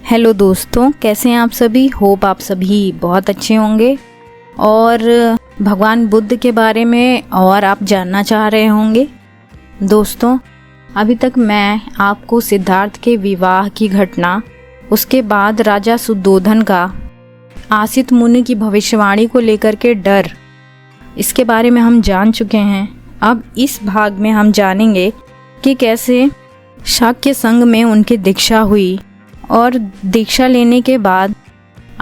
Hello दोस्तों, कैसे हैं आप सभी। होप आप सभी बहुत अच्छे होंगे और भगवान बुद्ध के बारे में और आप जानना चाह रहे होंगे। दोस्तों, अभी तक मैं आपको सिद्धार्थ के विवाह की घटना, उसके बाद राजा सुद्धोधन का आसित मुनि की भविष्यवाणी को लेकर के डर, इसके बारे में हम जान चुके हैं। अब इस भाग में हम जानेंगे कि कैसे शाक्य संघ में उनकी दीक्षा हुई और दीक्षा लेने के बाद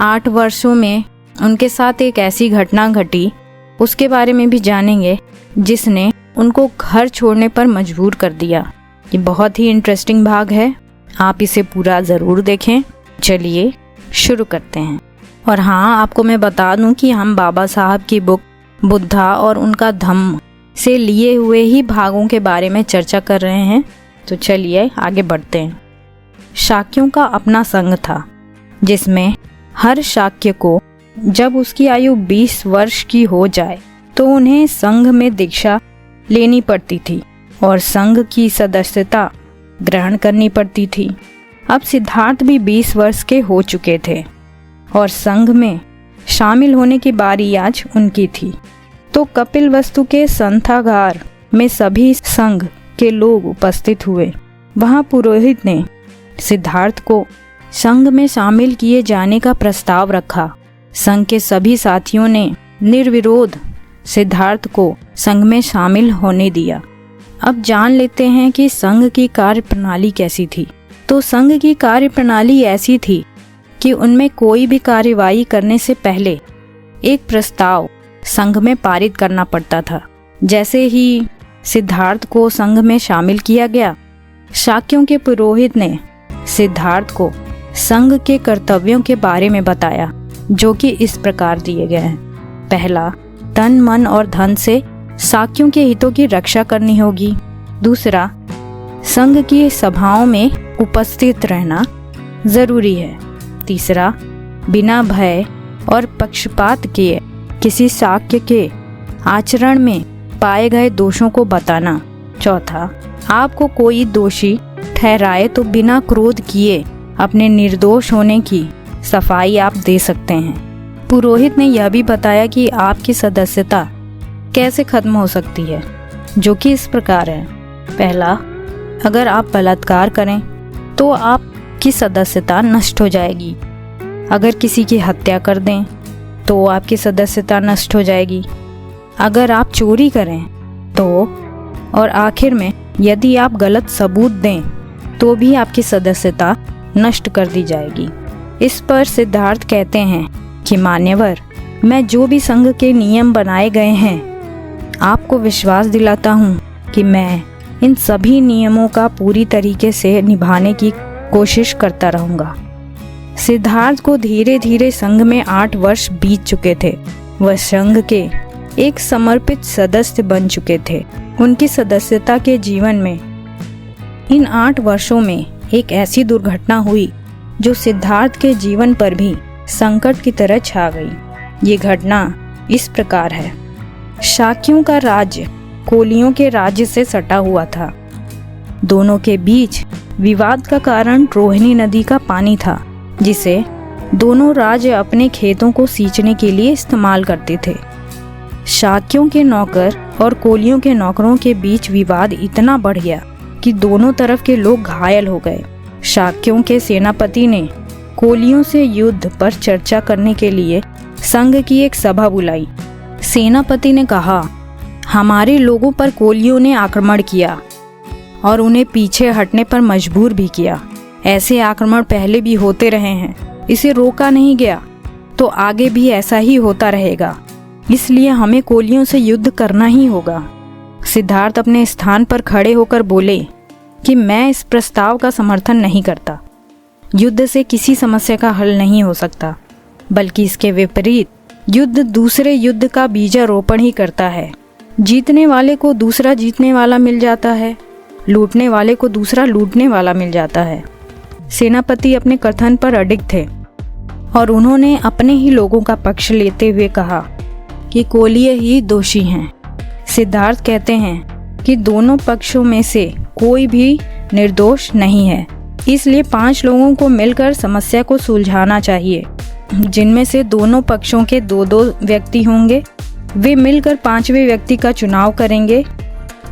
8 वर्षों में उनके साथ एक ऐसी घटना घटी, उसके बारे में भी जानेंगे जिसने उनको घर छोड़ने पर मजबूर कर दिया। ये बहुत ही इंटरेस्टिंग भाग है, आप इसे पूरा ज़रूर देखें। चलिए शुरू करते हैं। और हाँ, आपको मैं बता दूं कि हम बाबा साहब की बुक बुद्धा और उनका धम्म से लिए हुए ही भागों के बारे में चर्चा कर रहे हैं। तो चलिए आगे बढ़ते हैं। शाक्यों का अपना संघ था जिसमें हर शाक्य को जब उसकी आयु 20 वर्ष की हो जाए तो उन्हें संघ में दीक्षा लेनी पड़ती थी और संघ की सदस्यता ग्रहण करनी पड़ती थी। अब सिद्धार्थ भी 20 वर्ष के हो चुके थे और संघ में शामिल होने की बारी आज उनकी थी। तो कपिलवस्तु के संथागार में सभी संघ के लोग उपस्थित हुए। वहां पुरोहित ने सिद्धार्थ को संघ में शामिल किए जाने का प्रस्ताव रखा। संघ के सभी साथियों ने निर्विरोध सिद्धार्थ को संघ में शामिल होने दिया। अब जान लेते हैं कि संघ की कार्यप्रणाली कैसी थी। तो संघ की कार्यप्रणाली ऐसी थी कि उनमें कोई भी कार्यवाही करने से पहले एक प्रस्ताव संघ में पारित करना पड़ता था। जैसे ही सिद्धार्थ को संघ में शामिल किया गया, शाक्यों के पुरोहित ने सिद्धार्थ को संघ के कर्तव्यों के बारे में बताया, जो कि इस प्रकार दिए गए हैं। पहला, तन मन और धन से शाक्यों के हितों की रक्षा करनी होगी। दूसरा, संघ की सभाओं में उपस्थित रहना जरूरी है। तीसरा, बिना भय और पक्षपात किए किसी शाक्य के आचरण में पाए गए दोषों को बताना। चौथा, आपको कोई दोषी ठहराए तो बिना क्रोध किए अपने निर्दोष होने की सफाई आप दे सकते हैं। पुरोहित ने यह भी बताया कि आपकी सदस्यता कैसे खत्म हो सकती है, जो कि इस प्रकार है। पहला, अगर आप बलात्कार करें तो आपकी सदस्यता नष्ट हो जाएगी। अगर किसी की हत्या कर दें तो आपकी सदस्यता नष्ट हो जाएगी। अगर आप चोरी करें तो, और आखिर में यदि आप गलत सबूत दें तो भी आपकी सदस्यता नष्ट कर दी जाएगी। इस पर सिद्धार्थ कहते हैं कि मान्यवर, मैं जो भी संघ के नियम बनाए गए हैं, आपको विश्वास दिलाता हूँ कि मैं इन सभी नियमों का पूरी तरीके से निभाने की कोशिश करता रहूँगा। सिद्धार्थ को धीरे धीरे संघ में 8 वर्ष बीत चुके थे। वह संघ के एक समर्पित सदस्य बन चुके थे। उनकी सदस्यता के जीवन में इन 8 वर्षों में एक ऐसी दुर्घटना हुई जो सिद्धार्थ के जीवन पर भी संकट की तरह छा गई। ये घटना इस प्रकार है। शाक्यों का राज्य कोलियों के राज्य से सटा हुआ था। दोनों के बीच विवाद का कारण रोहिणी नदी का पानी था, जिसे दोनों राज्य अपने खेतों को सींचने के लिए इस्तेमाल करते थे। शाक्यों के नौकर और कोलियों के नौकरों के बीच विवाद इतना बढ़ गया कि दोनों तरफ के लोग घायल हो गए। शाक्यों के सेनापति ने कोलियों से युद्ध पर चर्चा करने के लिए संघ की एक सभा बुलाई। सेनापति ने कहा, हमारे लोगों पर कोलियों ने आक्रमण किया और उन्हें पीछे हटने पर मजबूर भी किया। ऐसे आक्रमण पहले भी होते रहे हैं, इसे रोका नहीं गया तो आगे भी ऐसा ही होता रहेगा। इसलिए हमें कोलियों से युद्ध करना ही होगा। सिद्धार्थ अपने स्थान पर खड़े होकर बोले कि मैं इस प्रस्ताव का समर्थन नहीं करता। युद्ध से किसी समस्या का हल नहीं हो सकता, बल्कि इसके विपरीत युद्ध दूसरे युद्ध का बीजारोपण ही करता है। जीतने वाले को दूसरा जीतने वाला मिल जाता है, लूटने वाले को दूसरा लूटने वाला मिल जाता है। सेनापति अपने कथन पर अडिग थे और उन्होंने अपने ही लोगों का पक्ष लेते हुए कहा कि कोलिय ही दोषी हैं। सिद्धार्थ कहते हैं कि दोनों पक्षों में से कोई भी निर्दोष नहीं है। इसलिए 5 लोगों को मिलकर समस्या को सुलझाना चाहिए, जिनमें से दोनों पक्षों के 2-2 व्यक्ति होंगे। वे मिलकर 5वें व्यक्ति का चुनाव करेंगे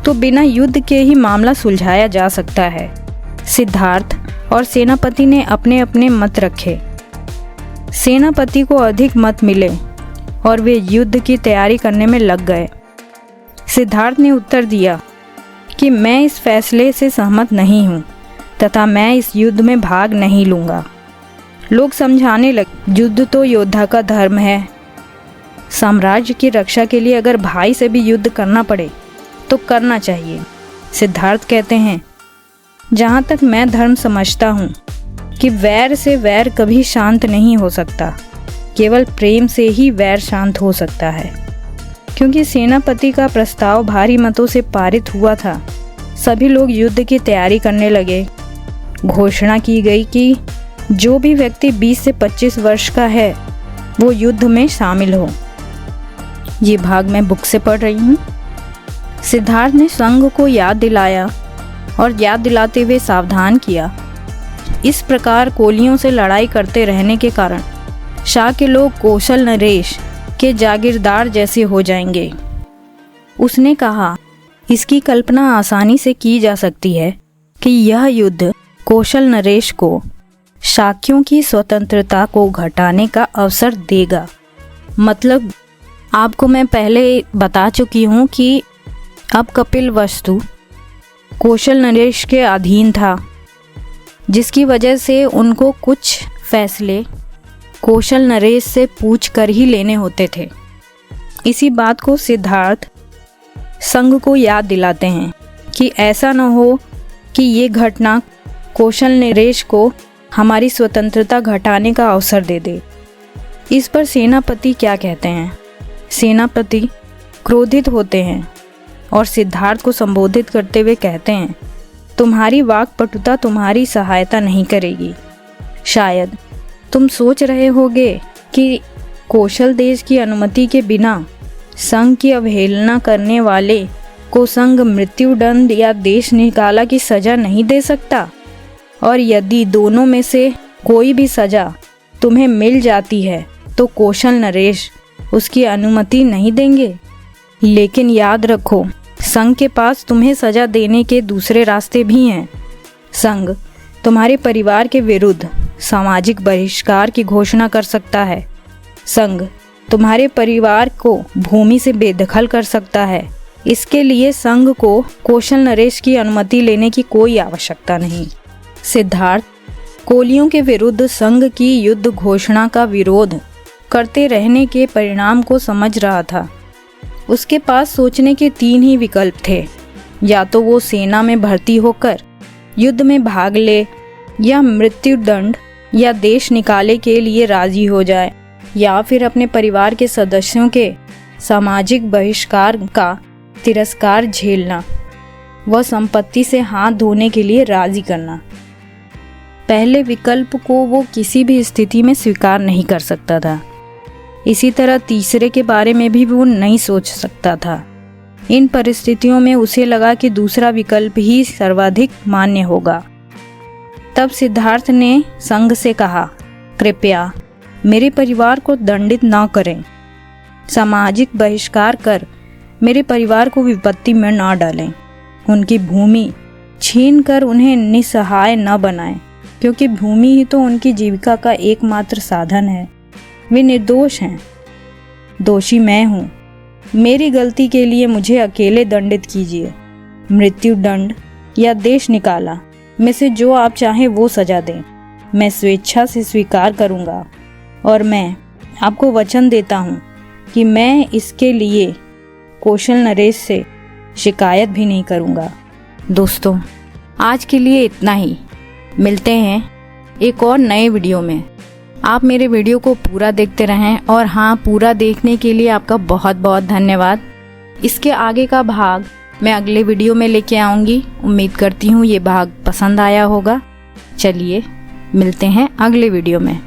तो बिना युद्ध के ही मामला सुलझाया जा सकता है। सिद्धार्थ और सेनापति ने अपने अपने मत रखे। सेनापति को अधिक मत मिले और वे युद्ध की तैयारी करने में लग गए। सिद्धार्थ ने उत्तर दिया कि मैं इस फैसले से सहमत नहीं हूँ तथा मैं इस युद्ध में भाग नहीं लूँगा। लोग समझाने लगे, युद्ध तो योद्धा का धर्म है। साम्राज्य की रक्षा के लिए अगर भाई से भी युद्ध करना पड़े तो करना चाहिए। सिद्धार्थ कहते हैं, जहाँ तक मैं धर्म समझता हूँ कि वैर से वैर कभी शांत नहीं हो सकता, केवल प्रेम से ही वैर शांत हो सकता है। क्योंकि सेनापति का प्रस्ताव भारी मतों से पारित हुआ था, सभी लोग युद्ध की तैयारी करने लगे। घोषणा की गई कि जो भी व्यक्ति 20 से 25 वर्ष का है वो युद्ध में शामिल हो। ये भाग मैं बुक से पढ़ रही हूँ। सिद्धार्थ ने संघ को याद दिलाया और याद दिलाते हुए सावधान किया। इस प्रकार कोलियों से लड़ाई करते रहने के कारण शाह के लोग कौशल नरेश के जागीरदार जैसे हो जाएंगे। उसने कहा, इसकी कल्पना आसानी से की जा सकती है कि यह युद्ध कौशल नरेश को शाक्यों की स्वतंत्रता को घटाने का अवसर देगा। मतलब आपको मैं पहले बता चुकी हूँ कि अब कपिलवस्तु कौशल नरेश के अधीन था, जिसकी वजह से उनको कुछ फैसले कौशल नरेश से पूछ कर ही लेने होते थे। इसी बात को सिद्धार्थ संघ को याद दिलाते हैं कि ऐसा न हो कि ये घटना कौशल नरेश को हमारी स्वतंत्रता घटाने का अवसर दे दे। इस पर सेनापति क्या कहते हैं? सेनापति क्रोधित होते हैं और सिद्धार्थ को संबोधित करते हुए कहते हैं, तुम्हारी वाक्पटुता तुम्हारी सहायता नहीं करेगी। शायद तुम सोच रहे होगे कि कौशल देश की अनुमति के बिना संघ की अवहेलना करने वाले को संघ मृत्युदंड या देश निकाला की सज़ा नहीं दे सकता, और यदि दोनों में से कोई भी सज़ा तुम्हें मिल जाती है तो कौशल नरेश उसकी अनुमति नहीं देंगे। लेकिन याद रखो, संघ के पास तुम्हें सज़ा देने के दूसरे रास्ते भी हैं। संघ तुम्हारे परिवार के विरुद्ध सामाजिक बहिष्कार की घोषणा कर सकता है। संघ तुम्हारे परिवार को भूमि से बेदखल कर सकता है। इसके लिए संघ को कौशल नरेश की अनुमति लेने की कोई आवश्यकता नहीं। सिद्धार्थ कोलियों के विरुद्ध संघ की युद्ध घोषणा का विरोध करते रहने के परिणाम को समझ रहा था। उसके पास सोचने के 3 ही विकल्प थे, या तो वो सेना में भर्ती होकर युद्ध में भाग ले, या मृत्युदंड या देश निकाले के लिए राजी हो जाए, या फिर अपने परिवार के सदस्यों के सामाजिक बहिष्कार का तिरस्कार झेलना व संपत्ति से हाथ धोने के लिए राजी करना। पहले विकल्प को वो किसी भी स्थिति में स्वीकार नहीं कर सकता था। इसी तरह तीसरे के बारे में भी वो नहीं सोच सकता था। इन परिस्थितियों में उसे लगा कि दूसरा विकल्प ही सर्वाधिक मान्य होगा। तब सिद्धार्थ ने संघ से कहा, कृपया मेरे परिवार को दंडित न करें। सामाजिक बहिष्कार कर मेरे परिवार को विपत्ति में न डालें। उनकी भूमि छीन कर उन्हें निसहाय न बनाएं, क्योंकि भूमि ही तो उनकी जीविका का एकमात्र साधन है। वे निर्दोष हैं, दोषी मैं हूँ। मेरी गलती के लिए मुझे अकेले दंडित कीजिए। मृत्युदंड या देश निकाला में से जो आप चाहें वो सजा दें, मैं स्वेच्छा से स्वीकार करूँगा, और मैं आपको वचन देता हूँ कि मैं इसके लिए कौशल नरेश से शिकायत भी नहीं करूँगा। दोस्तों, आज के लिए इतना ही। मिलते हैं एक और नए वीडियो में। आप मेरे वीडियो को पूरा देखते रहें, और हाँ, पूरा देखने के लिए आपका बहुत बहुत धन्यवाद। इसके आगे का भाग मैं अगले वीडियो में लेके आऊँगी। उम्मीद करती हूँ ये भाग पसंद आया होगा। चलिए मिलते हैं अगले वीडियो में।